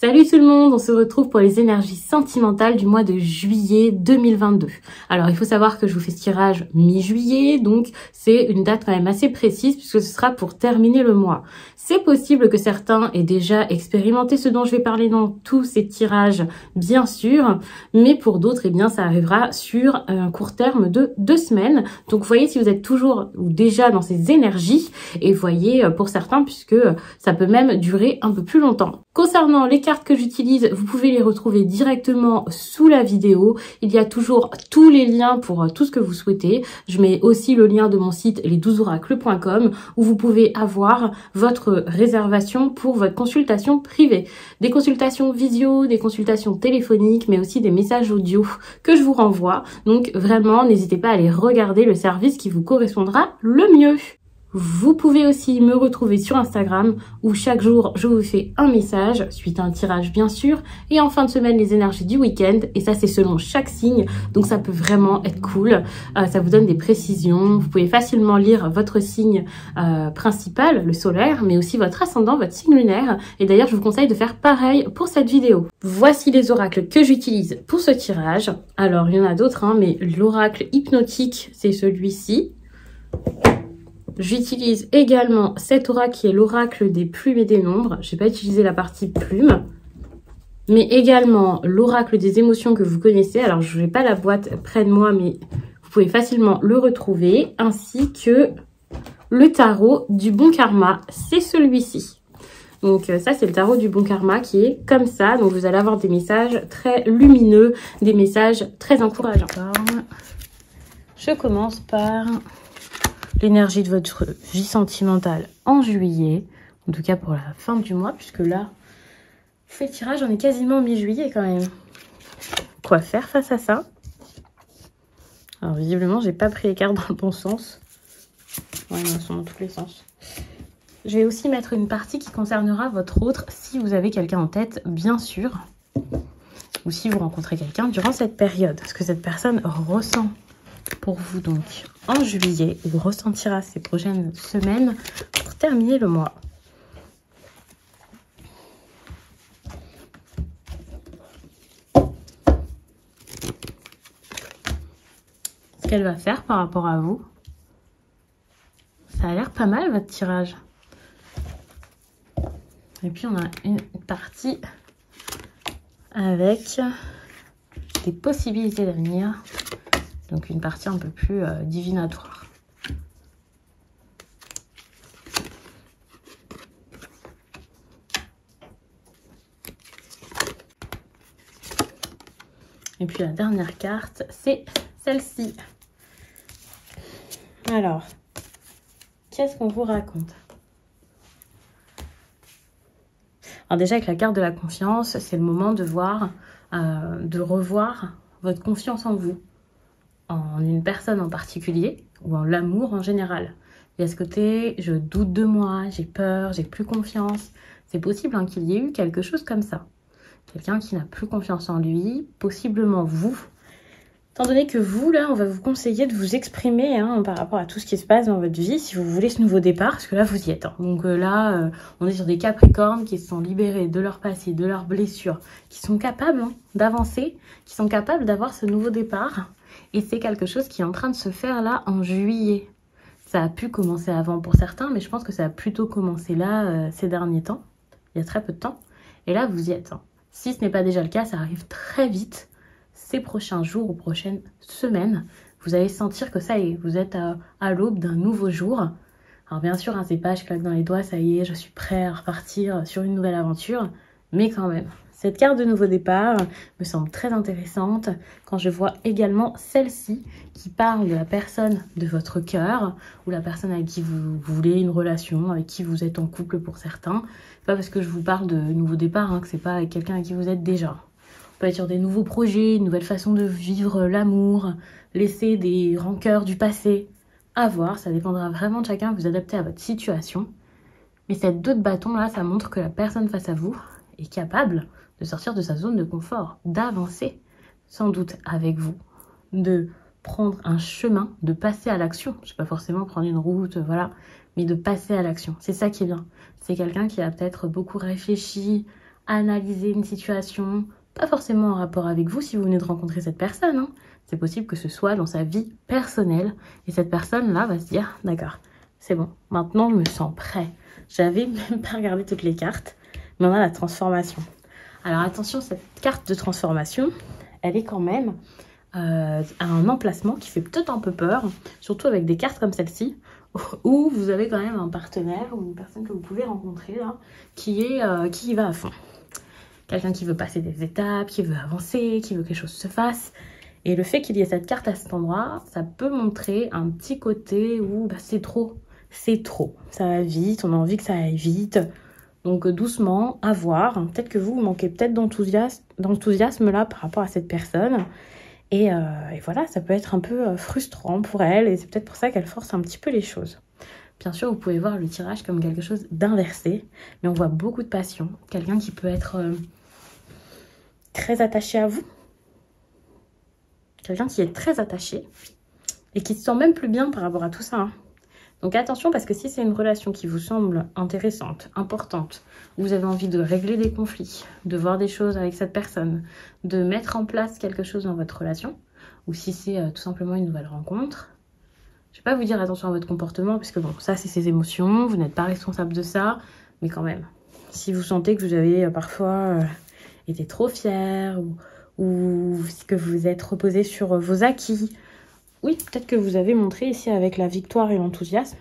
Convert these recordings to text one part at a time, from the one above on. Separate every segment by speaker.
Speaker 1: Salut tout le monde, on se retrouve pour les énergies sentimentales du mois de juillet 2022. Alors il faut savoir que je vous fais ce tirage mi-juillet, donc c'est une date quand même assez précise puisque ce sera pour terminer le mois. C'est possible que certains aient déjà expérimenté ce dont je vais parler dans tous ces tirages, bien sûr, mais pour d'autres, eh bien, ça arrivera sur un court terme de 2 semaines. Donc voyez si vous êtes toujours ou déjà dans ces énergies et voyez pour certains puisque ça peut même durer un peu plus longtemps. Concernant les cartes que j'utilise, vous pouvez les retrouver directement sous la vidéo. Il y a toujours tous les liens pour tout ce que vous souhaitez. Je mets aussi le lien de mon site les12oracles.com où vous pouvez avoir votre réservation pour votre consultation privée. Des consultations visio, des consultations téléphoniques, mais aussi des messages audio que je vous renvoie. Donc vraiment, n'hésitez pas à aller regarder le service qui vous correspondra le mieux. Vous pouvez aussi me retrouver sur Instagram où chaque jour je vous fais un message, suite à un tirage bien sûr, et en fin de semaine les énergies du week-end, et ça c'est selon chaque signe, donc ça peut vraiment être cool, ça vous donne des précisions, vous pouvez facilement lire votre signe principal, le solaire, mais aussi votre ascendant, votre signe lunaire, et d'ailleurs je vous conseille de faire pareil pour cette vidéo. Voici les oracles que j'utilise pour ce tirage, alors il y en a d'autres, hein, mais l'oracle hypnotique c'est celui-ci. J'utilise également cet oracle qui est l'oracle des plumes et des nombres. Je n'ai pas utilisé la partie plume. Mais également l'oracle des émotions que vous connaissez. Alors, je n'ai pas la boîte près de moi, mais vous pouvez facilement le retrouver. Ainsi que le tarot du bon karma. C'est celui-ci. Donc ça, c'est le tarot du bon karma qui est comme ça. Donc, vous allez avoir des messages très lumineux, des messages très encourageants. Je commence par l'énergie de votre vie sentimentale en juillet, en tout cas pour la fin du mois, puisque là, je fais le tirage, on est quasiment mi-juillet quand même. Quoi faire face à ça? Alors visiblement, j'ai pas pris les cartes dans le bon sens. Ouais, elles sont dans tous les sens. Je vais aussi mettre une partie qui concernera votre autre, si vous avez quelqu'un en tête, bien sûr. Ou si vous rencontrez quelqu'un durant cette période, ce que cette personne ressent pour vous donc en juillet ou ressentira ces prochaines semaines pour terminer le mois. Ce qu'elle va faire par rapport à vous. Ça a l'air pas mal votre tirage. Et puis on a une partie avec des possibilités d'avenir. Donc une partie un peu plus divinatoire. Et puis la dernière carte, c'est celle-ci. Alors, qu'est-ce qu'on vous raconte? Alors déjà avec la carte de la confiance, c'est le moment de voir, de revoir votre confiance en vous. En une personne en particulier ou en l'amour en général. Il y a ce côté, je doute de moi, j'ai peur, j'ai plus confiance. C'est possible hein, qu'il y ait eu quelque chose comme ça. Quelqu'un qui n'a plus confiance en lui, possiblement vous. Étant donné que vous, là, on va vous conseiller de vous exprimer hein, par rapport à tout ce qui se passe dans votre vie, si vous voulez ce nouveau départ, parce que là, vous y êtes. Hein. Donc là, on est sur des Capricornes qui se sont libérés de leur passé, de leurs blessures, qui sont capables hein, d'avancer, qui sont capables d'avoir ce nouveau départ. Et c'est quelque chose qui est en train de se faire là en juillet. Ça a pu commencer avant pour certains, mais je pense que ça a plutôt commencé là ces derniers temps. Il y a très peu de temps. Et là, vous y êtes. Hein. Si ce n'est pas déjà le cas, ça arrive très vite. Ces prochains jours ou prochaines semaines, vous allez sentir que ça y est, vous êtes à l'aube d'un nouveau jour. Alors bien sûr, hein, c'est pas je claque dans les doigts, ça y est, je suis prêt à repartir sur une nouvelle aventure. Mais quand même, cette carte de nouveau départ me semble très intéressante quand je vois également celle-ci qui parle de la personne de votre cœur ou la personne avec qui vous voulez une relation, avec qui vous êtes en couple pour certains. C'est pas parce que je vous parle de nouveau départ hein, que c'est pas avec quelqu'un avec qui vous êtes déjà. On peut être sur des nouveaux projets, une nouvelle façon de vivre l'amour, laisser des rancœurs du passé. À voir, ça dépendra vraiment de chacun, vous adapter à votre situation. Mais cette 2 de bâton là, ça montre que la personne face à vous est capable de sortir de sa zone de confort, d'avancer, sans doute avec vous, de prendre un chemin, de passer à l'action. Je ne sais pas forcément prendre une route, voilà, mais de passer à l'action. C'est ça qui est bien. C'est quelqu'un qui a peut-être beaucoup réfléchi analyser une situation, pas forcément en rapport avec vous si vous venez de rencontrer cette personne, hein. C'est possible que ce soit dans sa vie personnelle. Et cette personne-là va se dire, d'accord, c'est bon, maintenant je me sens prêt. J'avais même pas regardé toutes les cartes, mais on a la transformation. Alors attention, cette carte de transformation, elle est quand même à un emplacement qui fait peut-être un peu peur, surtout avec des cartes comme celle-ci, où vous avez quand même un partenaire ou une personne que vous pouvez rencontrer là, qui y va à fond. Quelqu'un qui veut passer des étapes, qui veut avancer, qui veut que les choses se fassent. Et le fait qu'il y ait cette carte à cet endroit, ça peut montrer un petit côté où c'est trop. C'est trop. Ça va vite, on a envie que ça aille vite. Donc doucement, à voir. Peut-être que vous manquez peut-être d'enthousiasme là par rapport à cette personne. Et voilà, ça peut être un peu frustrant pour elle. Et c'est peut-être pour ça qu'elle force un petit peu les choses. Bien sûr, vous pouvez voir le tirage comme quelque chose d'inversé. Mais on voit beaucoup de passion. Quelqu'un qui peut être très attaché à vous. Quelqu'un qui est très attaché et qui se sent même plus bien par rapport à tout ça. Hein. Donc attention, parce que si c'est une relation qui vous semble intéressante, importante, vous avez envie de régler des conflits, de voir des choses avec cette personne, de mettre en place quelque chose dans votre relation, ou si c'est tout simplement une nouvelle rencontre, je ne vais pas vous dire attention à votre comportement, parce que bon, ça c'est ses émotions, vous n'êtes pas responsable de ça, mais quand même, si vous sentez que vous avez parfois été trop fier, ou que vous êtes reposé sur vos acquis. Oui, peut-être que vous avez montré ici avec la victoire et l'enthousiasme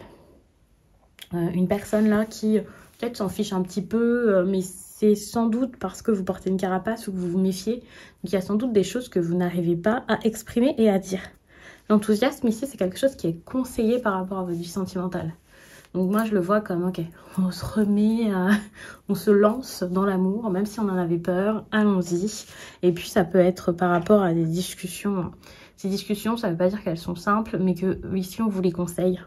Speaker 1: une personne là qui peut-être s'en fiche un petit peu, mais c'est sans doute parce que vous portez une carapace ou que vous vous méfiez. Donc il y a sans doute des choses que vous n'arrivez pas à exprimer et à dire. L'enthousiasme ici, c'est quelque chose qui est conseillé par rapport à votre vie sentimentale. Donc moi, je le vois comme, ok, on se remet, on se lance dans l'amour, même si on en avait peur, allons-y. Et puis, ça peut être par rapport à des discussions. Ces discussions, ça ne veut pas dire qu'elles sont simples, mais que ici, on vous les conseille.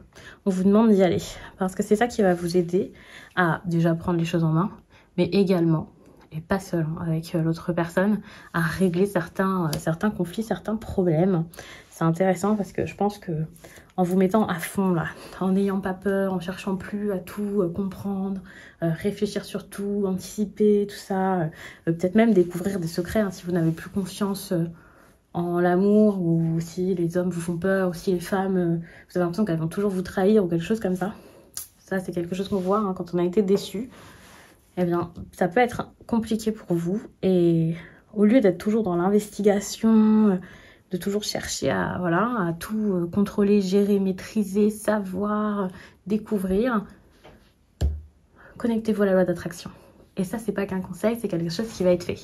Speaker 1: On vous demande d'y aller. Parce que c'est ça qui va vous aider à déjà prendre les choses en main, mais également, et pas seul avec l'autre personne, à régler certains conflits, certains problèmes. C'est intéressant parce que je pense que en vous mettant à fond là, en n'ayant pas peur, en cherchant plus à tout comprendre, réfléchir sur tout, anticiper, tout ça, peut-être même découvrir des secrets hein, si vous n'avez plus confiance en l'amour ou si les hommes vous font peur ou si les femmes, vous avez l'impression qu'elles vont toujours vous trahir ou quelque chose comme ça. Ça, c'est quelque chose qu'on voit hein, quand on a été déçu. Eh bien, ça peut être compliqué pour vous et au lieu d'être toujours dans l'investigation, de toujours chercher à tout contrôler, gérer, maîtriser, savoir, découvrir, connectez-vous à la loi d'attraction. Et ça, c'est pas qu'un conseil, c'est quelque chose qui va être fait.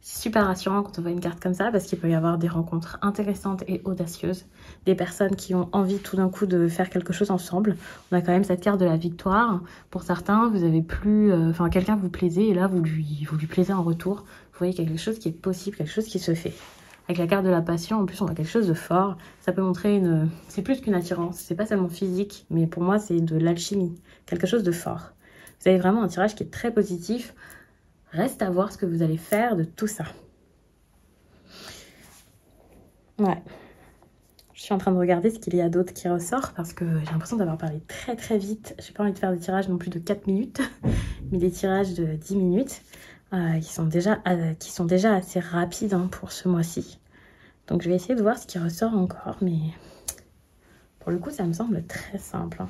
Speaker 1: C'est super rassurant quand on voit une carte comme ça parce qu'il peut y avoir des rencontres intéressantes et audacieuses, des personnes qui ont envie tout d'un coup de faire quelque chose ensemble. On a quand même cette carte de la victoire. Pour certains, vous avez plus, quelqu'un vous plaisait et là vous lui plaisez en retour. Vous voyez quelque chose qui est possible, quelque chose qui se fait. Avec la carte de la passion, en plus, on a quelque chose de fort. Ça peut montrer c'est plus qu'une attirance. C'est pas seulement physique, mais pour moi, c'est de l'alchimie. Quelque chose de fort. Vous avez vraiment un tirage qui est très positif. Reste à voir ce que vous allez faire de tout ça. Ouais. Je suis en train de regarder ce qu'il y a d'autre qui ressort parce que j'ai l'impression d'avoir parlé très très vite. J'ai pas envie de faire des tirages non plus de 4 minutes, mais des tirages de 10 minutes. Qui sont déjà assez rapides hein, pour ce mois-ci. Donc je vais essayer de voir ce qui ressort encore, mais pour le coup ça me semble très simple hein,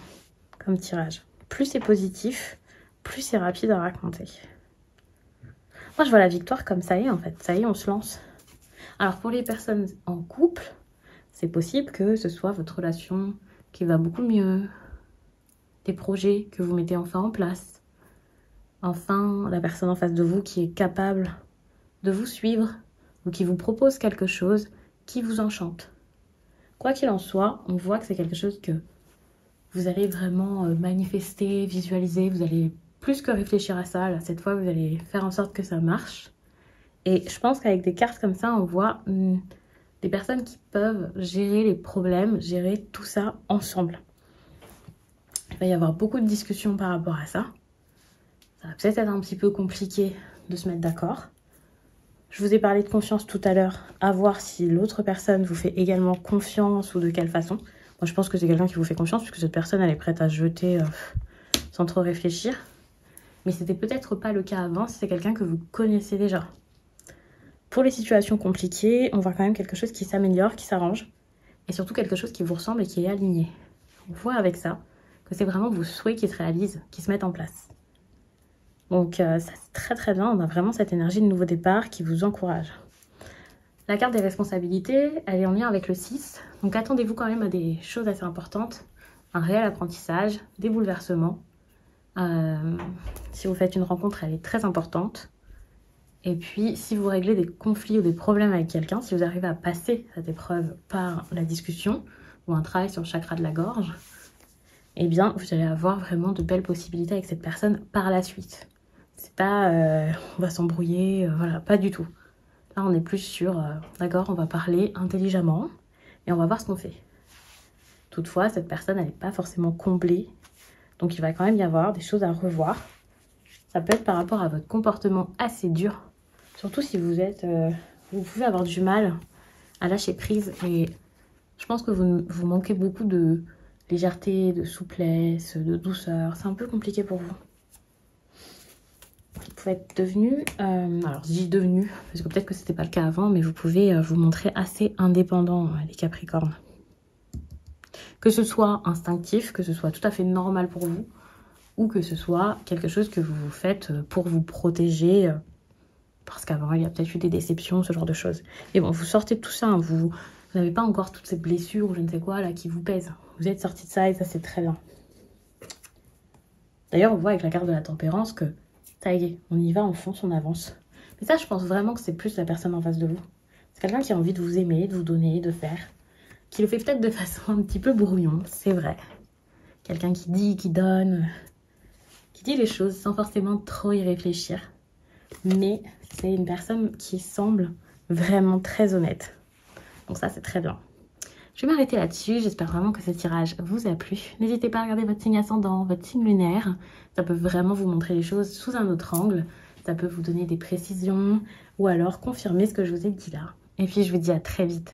Speaker 1: comme tirage. Plus c'est positif, plus c'est rapide à raconter. Moi je vois la victoire comme ça y est en fait, ça y est on se lance. Alors pour les personnes en couple, c'est possible que ce soit votre relation qui va beaucoup mieux, des projets que vous mettez enfin en place. Enfin, la personne en face de vous qui est capable de vous suivre ou qui vous propose quelque chose qui vous enchante. Quoi qu'il en soit, on voit que c'est quelque chose que vous allez vraiment manifester, visualiser. Vous allez plus que réfléchir à ça. Là, cette fois, vous allez faire en sorte que ça marche. Et je pense qu'avec des cartes comme ça, on voit des personnes qui peuvent gérer les problèmes, gérer tout ça ensemble. Il va y avoir beaucoup de discussions par rapport à ça. Ça va peut-être être un petit peu compliqué de se mettre d'accord. Je vous ai parlé de confiance tout à l'heure, à voir si l'autre personne vous fait également confiance ou de quelle façon. Moi, je pense que c'est quelqu'un qui vous fait confiance puisque cette personne, elle est prête à se jeter sans trop réfléchir. mais c'était peut-être pas le cas avant si c'est quelqu'un que vous connaissez déjà. Pour les situations compliquées, on voit quand même quelque chose qui s'améliore, qui s'arrange, et surtout quelque chose qui vous ressemble et qui est aligné. On voit avec ça que c'est vraiment vos souhaits qui se réalisent, qui se mettent en place. Donc ça c'est très très bien, on a vraiment cette énergie de nouveau départ qui vous encourage. La carte des responsabilités, elle est en lien avec le 6, donc attendez-vous quand même à des choses assez importantes, un réel apprentissage, des bouleversements. Si vous faites une rencontre, elle est très importante. Et puis, si vous réglez des conflits ou des problèmes avec quelqu'un, si vous arrivez à passer cette épreuve par la discussion ou un travail sur le chakra de la gorge, eh bien, vous allez avoir vraiment de belles possibilités avec cette personne par la suite. C'est pas on va s'embrouiller, voilà, pas du tout. Là, on est plus sur, d'accord, on va parler intelligemment et on va voir ce qu'on fait. Toutefois, cette personne, elle n'est pas forcément comblée. Donc, il va quand même y avoir des choses à revoir. Ça peut être par rapport à votre comportement assez dur. Surtout si vous êtes... vous pouvez avoir du mal à lâcher prise. Et je pense que vous manquez beaucoup de légèreté, de souplesse, de douceur. C'est un peu compliqué pour vous. Vous pouvez être devenu... alors, je dis devenu, parce que peut-être que c'était pas le cas avant, mais vous pouvez vous montrer assez indépendant, les Capricornes. Que ce soit instinctif, que ce soit tout à fait normal pour vous, ou que ce soit quelque chose que vous faites pour vous protéger, parce qu'avant il y a peut-être eu des déceptions, ce genre de choses. Mais bon, vous sortez de tout ça, hein, vous n'avez pas encore toutes ces blessures ou je ne sais quoi là qui vous pèsent. Vous êtes sorti de ça et ça c'est très bien. D'ailleurs, on voit avec la carte de la tempérance que ça y est, on y va, on fonce, on avance. Mais ça, je pense vraiment que c'est plus la personne en face de vous. C'est quelqu'un qui a envie de vous aimer, de vous donner, de faire, qui le fait peut-être de façon un petit peu brouillon, c'est vrai. Quelqu'un qui dit, qui donne, qui dit les choses sans forcément trop y réfléchir. Mais c'est une personne qui semble vraiment très honnête. Donc ça, c'est très bien. Je vais m'arrêter là-dessus. J'espère vraiment que ce tirage vous a plu. N'hésitez pas à regarder votre signe ascendant, votre signe lunaire. Ça peut vraiment vous montrer les choses sous un autre angle. Ça peut vous donner des précisions ou alors confirmer ce que je vous ai dit là. Et puis, je vous dis à très vite